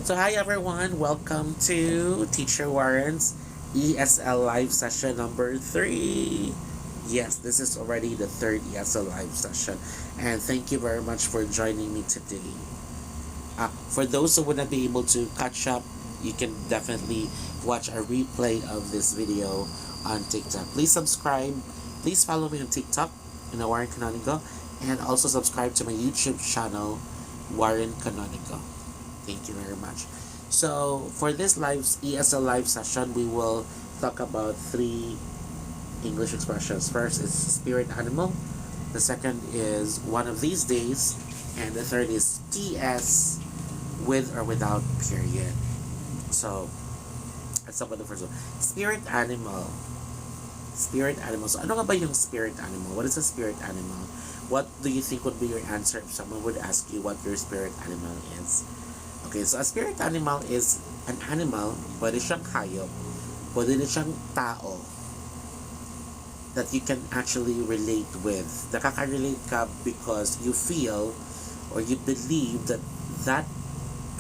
So hi everyone, welcome to Teacher Warren's ESL Live Session number 3. Yes, this is already the third ESL Live Session, and thank you very much for joining me today. For those who wouldn't be able to catch up, you can definitely watch a replay of this video on TikTok. Please subscribe, please follow me on TikTok in Warren Canonigo, and also subscribe to my YouTube channel, Warren Canonigo. Thank you very much. So for this live ESL live session, we will talk about three English expressions. First is spirit animal. The second is one of these days, and the third is TS with or without period. So let's talk about the first one. Spirit animal. Spirit animal. So ano nga ba yung spirit animal? What is a spirit animal? What do you think would be your answer if someone would ask you what your spirit animal is? Okay, so a spirit animal is an animal, pwede siyang hayop, pwede din siyang tao that you can actually relate with. Nakaka-relate ka because you feel or you believe that that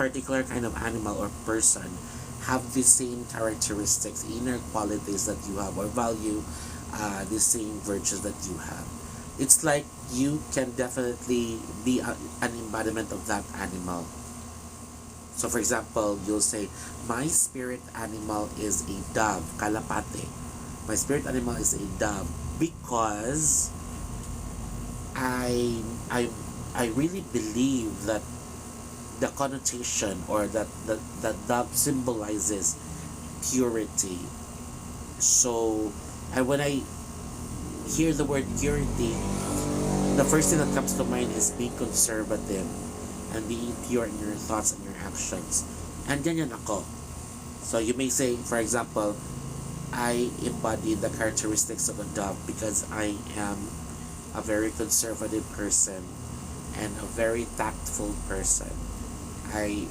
particular kind of animal or person have the same characteristics, inner qualities that you have, or value the same virtues that you have. It's like you can definitely be an embodiment of that animal. So for example, you'll say, my spirit animal is a dove, kalapate. My spirit animal is a dove because I I I really believe that the connotation or that dove symbolizes purity. So and when I hear the word purity, the first thing that comes to mind is being conservative and being pure in your thoughts and your actions. And ganyan ako. So you may say, for example, I embody the characteristics of a dove because I am a very conservative person and a very tactful person. I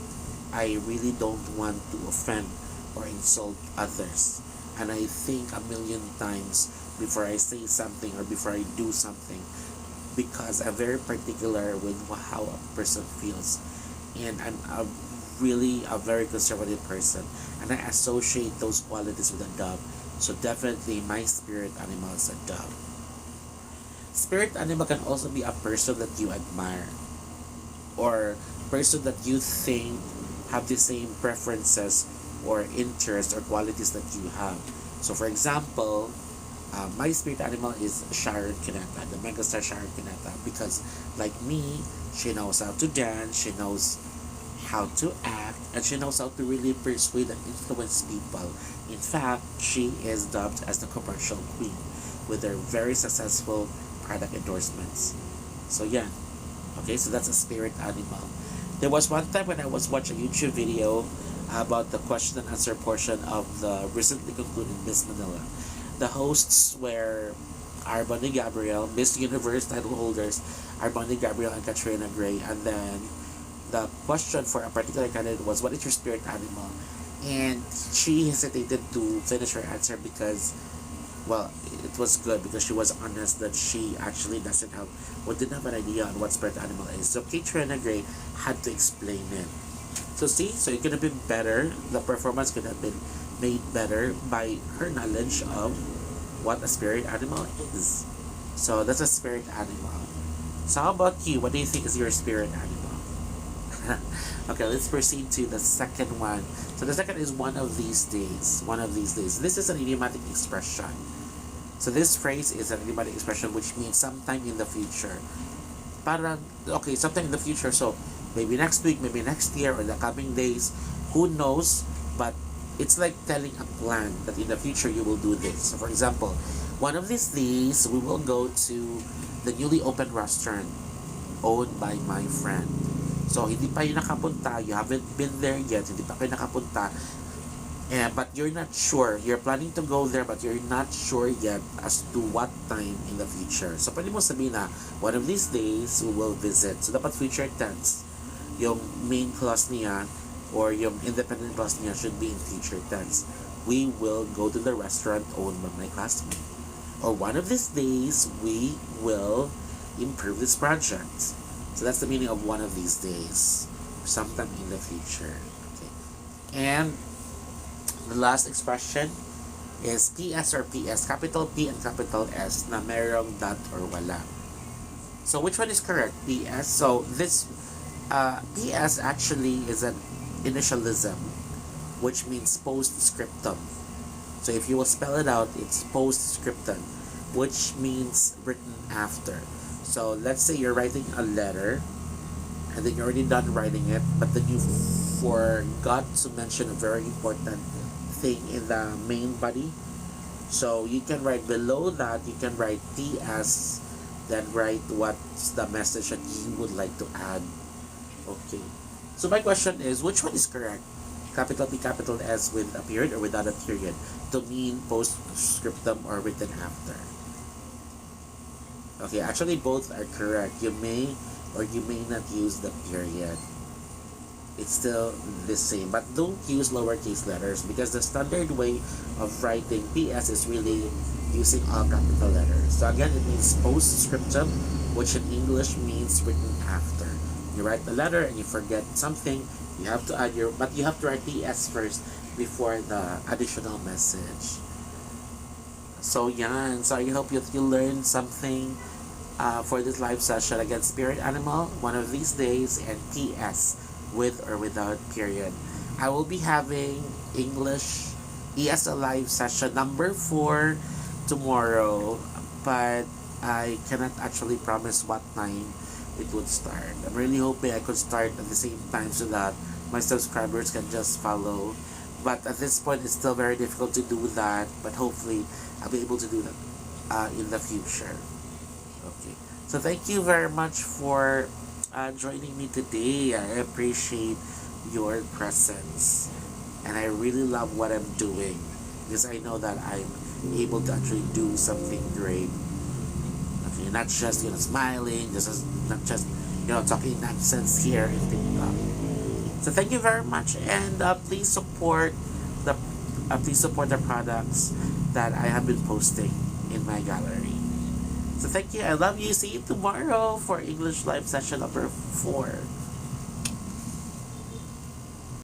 really don't want to offend or insult others. And I think a million times before I say something or before I do something, because I'm very particular with how a person feels, and I'm really a very conservative person, and I associate those qualities with a dove. So definitely my spirit animal is a dove. Spirit animal can also be a person that you admire, or person that you think have the same preferences or interests or qualities that you have. So for example, my spirit animal is Sharon Kineta, the megastar Sharon Kineta, because like me, she knows how to dance, she knows how to act, and she knows how to really persuade and influence people. In fact, she is dubbed as the commercial queen with her very successful product endorsements. So yeah, okay, so that's a spirit animal. There was one time when I was watching a YouTube video about the question and answer portion of the recently concluded Miss Manila. The hosts were Arbani Gabriel, Miss Universe title holders, Arbani Gabriel and Katrina Gray. And then the question for a particular candidate was, what is your spirit animal? And she hesitated to finish her answer because, well, it was good because she was honest that she actually doesn't have, or didn't have an idea on what spirit animal is. So Katrina Gray had to explain it. So see, so it could have been better. The performance could have been made better by her knowledge of what a spirit animal is. So that's a spirit animal. So how about you? What do you think is your spirit animal? Okay, let's proceed to the second one. So the second is one of these days. One of these days. This is an idiomatic expression. So this phrase is an idiomatic expression which means sometime in the future. Parang, okay, sometime in the future. So maybe next week, maybe next year, or the coming days. Who knows? But it's like telling a plan that in the future you will do this. So for example, one of these days we will go to the newly opened restaurant owned by my friend. So hindi pa yun nakapunta, you haven't been there yet, hindi pa kayo nakapunta, but you're not sure, you're planning to go there but you're not sure yet as to what time in the future. So pwede mo sabihin na, one of these days we will visit. So dapat future tense. Yung main clause niya or yung independent clause niya should be in future tense. We will go to the restaurant owned by my classmate. Or one of these days, we will improve this project. So that's the meaning of one of these days. Sometime in the future. Okay. And the last expression is PS or PS, capital P and capital S na merong dot or wala. So which one is correct? PS. So this PS actually is an initialism, which means postscriptum. So if you will spell it out, it's postscriptum, which means written after. So let's say you're writing a letter, and then you're already done writing it, but then you forgot to mention a very important thing in the main body. So you can write below that, you can write PS, then write what's the message that you would like to add. Okay. So my question is, which one is correct? Capital P, capital S with a period or without a period to mean postscriptum or written after? Okay, actually both are correct. You may or you may not use the period. It's still the same, but don't use lowercase letters because the standard way of writing PS is really using all capital letters. So again, it means postscriptum, which in English means written after. You write the letter and you forget something, you have to add your, but you have to write PS first before the additional message. So yan, so I hope you learned something for this live session. Again, spirit animal, one of these days, and PS, with or without period. I will be having English ESL Live Session number 4 tomorrow, but I cannot actually promise what time it would start. I'm really hoping I could start at the same time so that my subscribers can just follow. But at this point, it's still very difficult to do that. But hopefully, I'll be able to do that in the future. Okay. So thank you very much for joining me today. I appreciate your presence. And I really love what I'm doing because I know that I'm able to actually do something great. Okay, not just smiling, not just talking nonsense here in TikTok. So thank you very much, and please support the products that I have been posting in my gallery. So thank you. I love you. See you tomorrow for English Live Session number 4.